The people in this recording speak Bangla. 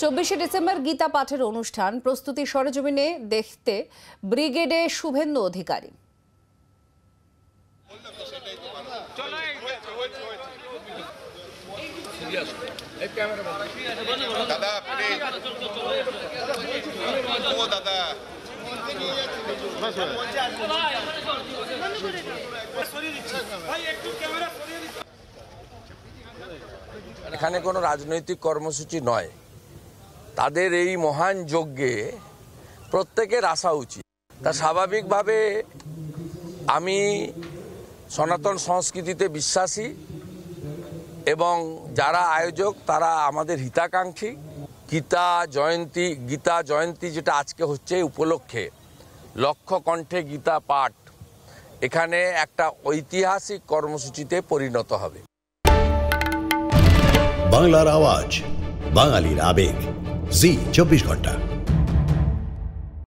24শে ডিসেম্বর গীতা পাঠের অনুষ্ঠান প্রস্তুতি সরেজমিনে দেখতে ব্রিগেডে শুভেন্দু অধিকারী। এখানে কোনো রাজনৈতিক কর্মসূচি নয়, তাদের এই মহান যজ্ঞে প্রত্যেকের আসা উচিত। তা স্বাভাবিকভাবে আমি সনাতন সংস্কৃতিতে বিশ্বাসী এবং যারা আয়োজক তারা আমাদের হিতাকাঙ্ক্ষী। গীতা জয়ন্তী যেটা আজকে হচ্ছে উপলক্ষে লক্ষ কণ্ঠে গীতা পাঠ এখানে একটা ঐতিহাসিক কর্মসূচিতে পরিণত হবে। বাংলার আওয়াজ, বাঙালির আবেগ, জি 24 ঘন্টা।